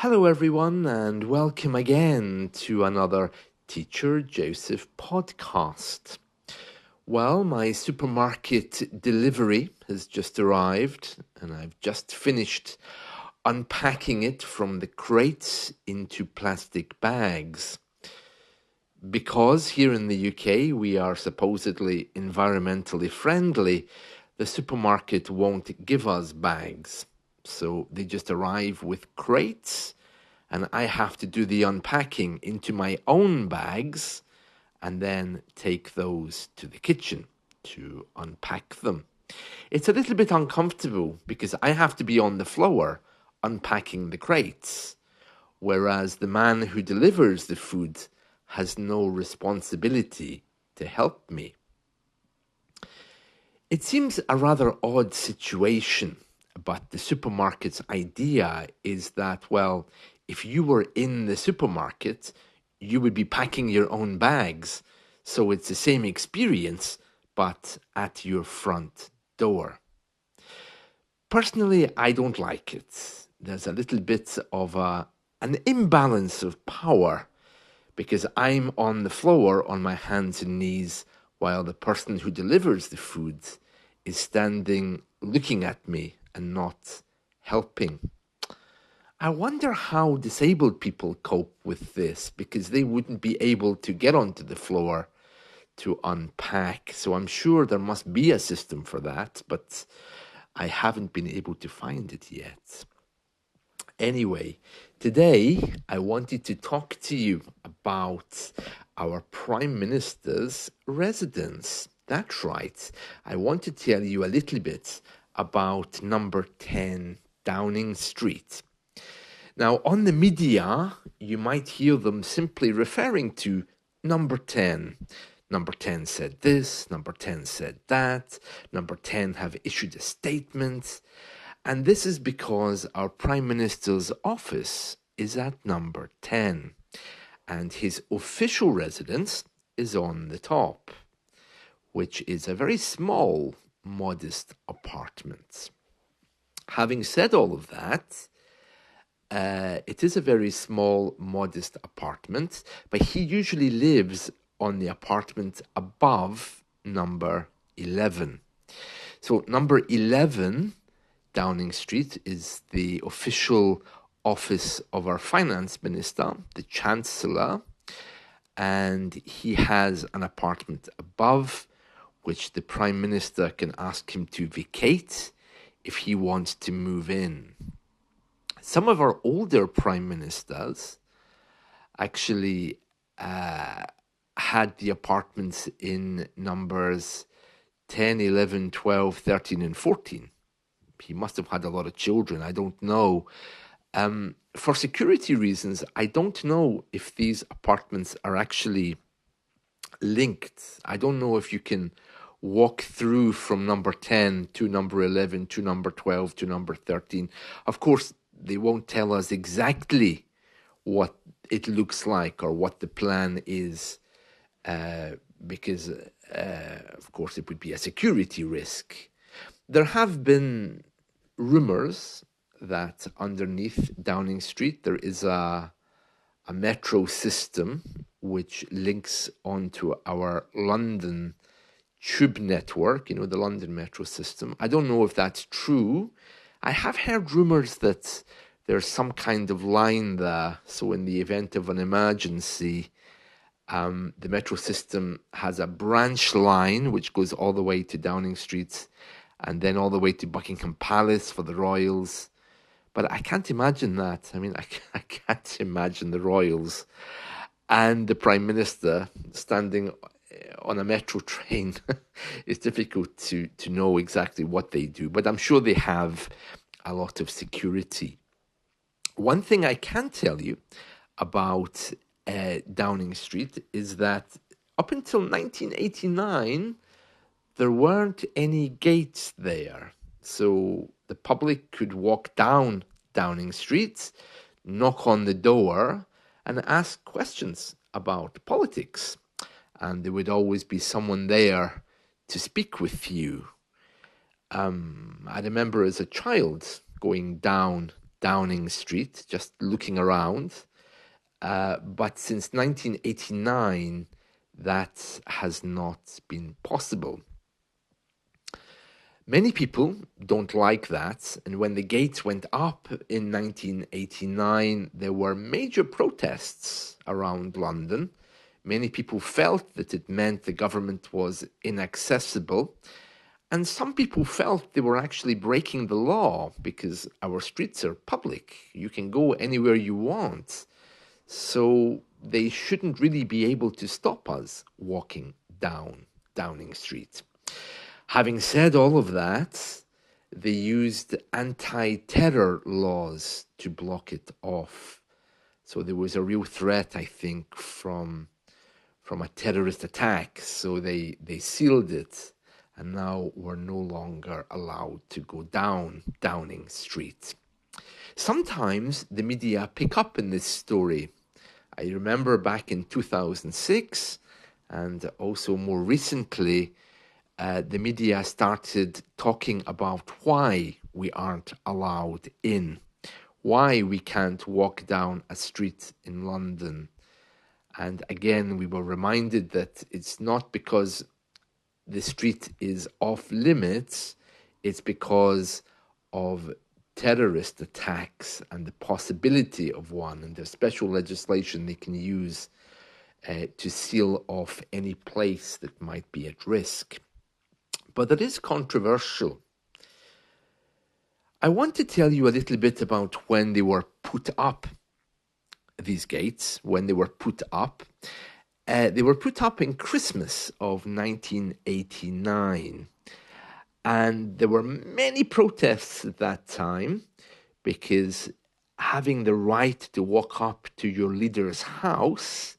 Hello, everyone, and welcome again to another Teacher Joseph podcast. Well, my supermarket delivery has just arrived, and I've just finished unpacking it from the crates into plastic bags. Because here in the UK we are supposedly environmentally friendly, the supermarket won't give us bags. So they just arrive with crates, and I have to do the unpacking into my own bags and then take those to the kitchen to unpack them. It's a little bit uncomfortable because I have to be on the floor unpacking the crates, whereas the man who delivers the food has no responsibility to help me. It seems a rather odd situation, but the supermarket's idea is that, well, if you were in the supermarket, you would be packing your own bags. So it's the same experience, but at your front door. Personally, I don't like it. There's a little bit of an imbalance of power because I'm on the floor on my hands and knees while the person who delivers the food is standing looking at me and not helping. I wonder how disabled people cope with this because they wouldn't be able to get onto the floor to unpack. So I'm sure there must be a system for that, but I haven't been able to find it yet. Anyway, today I wanted to talk to you about our Prime Minister's residence. That's right. I want to tell you a little bit about number 10 Downing Street. Now, on the media, you might hear them simply referring to number 10. Number 10 said this, number 10 said that, number 10 have issued a statement. And this is because our Prime Minister's office is at number 10, and his official residence is on the top, which is a very small, modest apartment. Having said all of that, it is a very small, modest apartment, but he usually lives on the apartment above number 11. So number 11 Downing Street is the official office of our finance minister, the Chancellor, and he has an apartment above which the Prime Minister can ask him to vacate if he wants to move in. Some of our older Prime Ministers actually had the apartments in numbers 10, 11, 12, 13 and 14. He must have had a lot of children. I don't know. For security reasons, I don't know if these apartments are actually linked. I don't know if you can walk through from number 10 to number 11 to number 12 to number 13. Of course, they won't tell us exactly what it looks like or what the plan is because, of course, it would be a security risk. There have been rumours that underneath Downing Street there is a metro system which links onto our London tube network, the London metro system. I don't know if that's true. I have heard rumours that there's some kind of line there, so in the event of an emergency, the metro system has a branch line which goes all the way to Downing Street and then all the way to Buckingham Palace for the royals. But I can't imagine that. I mean, I can't imagine the royals and the Prime Minister standing on a metro train. It's difficult to know exactly what they do, but I'm sure they have a lot of security. One thing I can tell you about Downing Street is that up until 1989, there weren't any gates there. So the public could walk down Downing Street, knock on the door, and ask questions about politics. And there would always be someone there to speak with you. I remember as a child going down Downing Street, just looking around. But since 1989, that has not been possible. Many people don't like that, and when the gates went up in 1989, there were major protests around London. Many people felt that it meant the government was inaccessible, and some people felt they were actually breaking the law because our streets are public. You can go anywhere you want, so they shouldn't really be able to stop us walking down Downing Street. Having said all of that, they used anti-terror laws to block it off. So there was a real threat, I think, from a terrorist attack. So they sealed it, and now we're no longer allowed to go down Downing Street. Sometimes the media pick up in this story. I remember back in 2006, and also more recently, the media started talking about why we aren't allowed in, why we can't walk down a street in London. And again, we were reminded that it's not because the street is off limits, it's because of terrorist attacks and the possibility of one, and there's special legislation they can use to seal off any place that might be at risk. But it is controversial. I want to tell you a little bit about when they were put up, these gates, when they were put up. They were put up in Christmas of 1989. And there were many protests at that time because having the right to walk up to your leader's house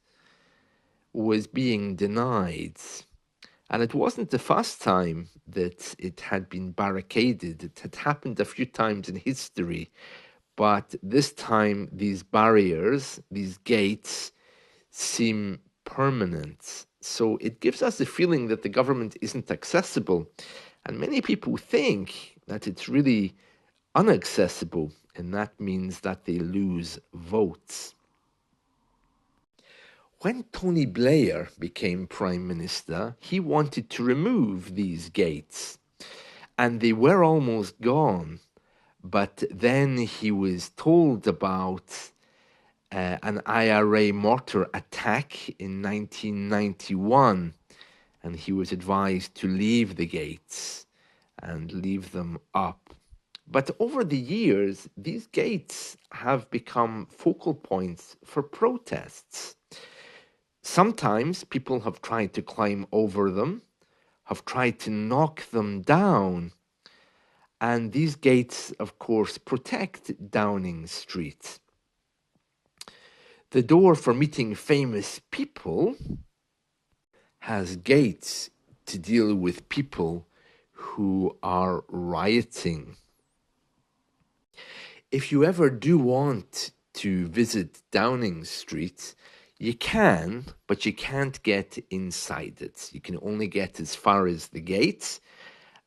was being denied. And it wasn't the first time that it had been barricaded. It had happened a few times in history. But this time, these barriers, these gates, seem permanent. So it gives us the feeling that the government isn't accessible. And many people think that it's really inaccessible, and that means that they lose votes. When Tony Blair became Prime Minister, he wanted to remove these gates, and they were almost gone. But then he was told about an IRA mortar attack in 1991, and he was advised to leave the gates and leave them up. But over the years, these gates have become focal points for protests. Sometimes people have tried to climb over them, have tried to knock them down, and these gates, of course, protect Downing Street. The door for meeting famous people has gates to deal with people who are rioting. If you ever do want to visit Downing Street, you can, but you can't get inside it. You can only get as far as the gates.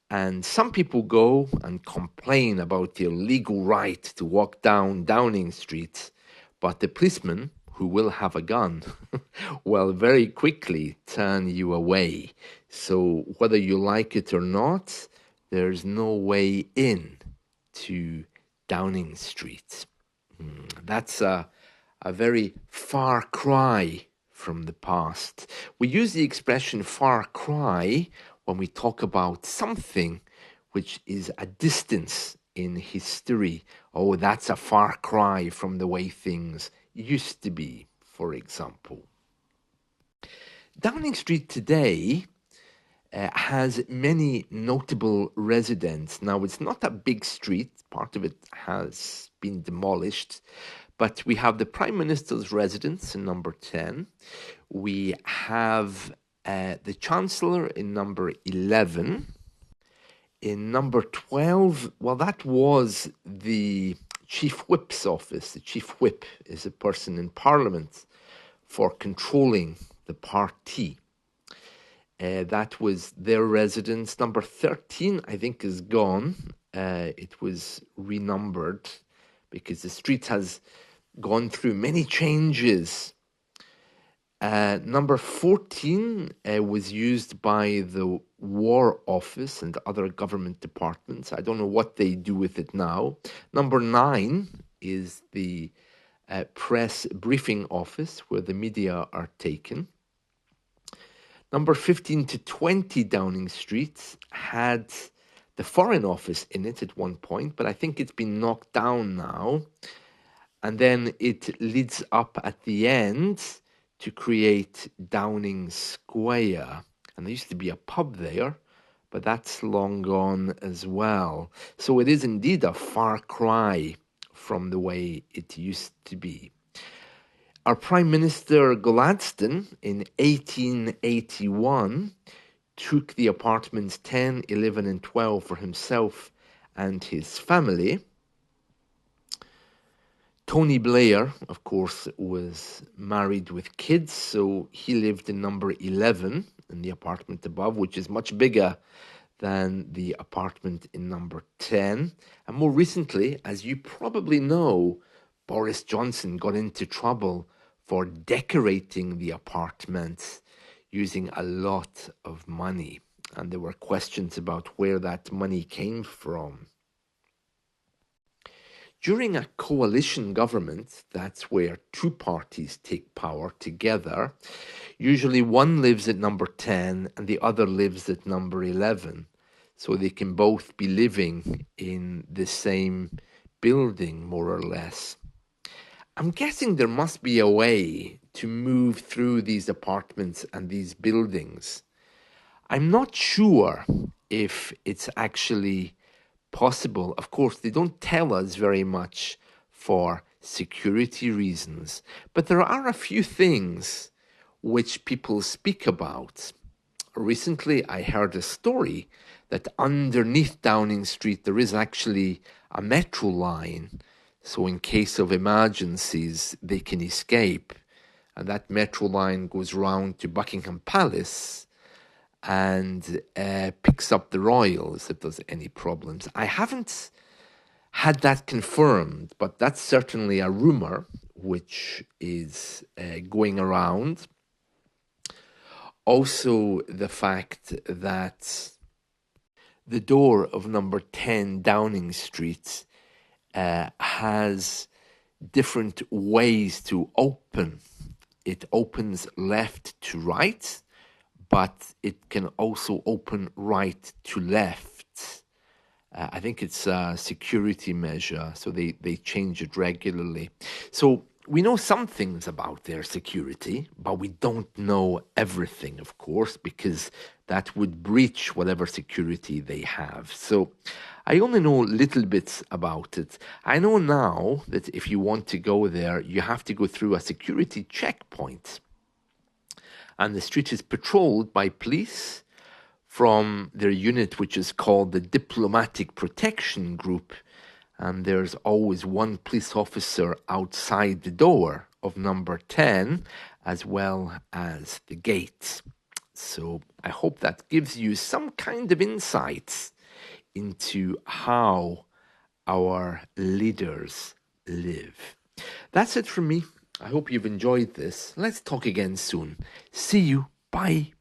And some people go and complain about their legal right to walk down Downing Street, but the policeman, who will have a gun, will very quickly turn you away. So whether you like it or not, there's no way in to Downing Street. That's a very far cry from the past. We use the expression far cry when we talk about something which is a distance in history. Oh, that's a far cry from the way things used to be, for example. Downing Street today has many notable residents. Now, it's not a big street. Part of it has been demolished. But we have the Prime Minister's residence in number 10. We have the Chancellor in number 11. In number 12, well, that was the Chief Whip's office. The Chief Whip is a person in Parliament for controlling the party. That was their residence. Number 13, I think, is gone. It was renumbered because the street has gone through many changes. Number 14 was used by the War Office and other government departments. I don't know what they do with it now. Number 9 is the press briefing office where the media are taken. Number 15 to 20 Downing Street had the Foreign Office in it at one point, but I think it's been knocked down now. And then it leads up at the end to create Downing Square. And there used to be a pub there, but that's long gone as well. So it is indeed a far cry from the way it used to be. Our Prime Minister Gladstone in 1881 took the apartments 10, 11 and 12 for himself and his family. Tony Blair, of course, was married with kids, so he lived in number 11 in the apartment above, which is much bigger than the apartment in number 10. And more recently, as you probably know, Boris Johnson got into trouble for decorating the apartment using a lot of money. And there were questions about where that money came from. During a coalition government, that's where two parties take power together. Usually one lives at number 10 and the other lives at number 11. So they can both be living in the same building, more or less. I'm guessing there must be a way to move through these apartments and these buildings. I'm not sure if it's actually possible. Of course, they don't tell us very much for security reasons, but there are a few things which people speak about. Recently, I heard a story that underneath Downing Street there is actually a metro line, so in case of emergencies they can escape, and that metro line goes round to Buckingham Palace and picks up the royals if there's any problems. I haven't had that confirmed, but that's certainly a rumor which is going around. Also, the fact that the door of number 10 Downing Street has different ways to open. It opens left to right, but it can also open right to left. I think it's a security measure, so they change it regularly. So we know some things about their security, but we don't know everything, of course, because that would breach whatever security they have. So I only know little bits about it. I know now that if you want to go there, you have to go through a security checkpoint. And the street is patrolled by police from their unit, which is called the Diplomatic Protection Group. And there's always one police officer outside the door of number 10, as well as the gate. So I hope that gives you some kind of insights into how our leaders live. That's it from me. I hope you've enjoyed this. Let's talk again soon. See you. Bye.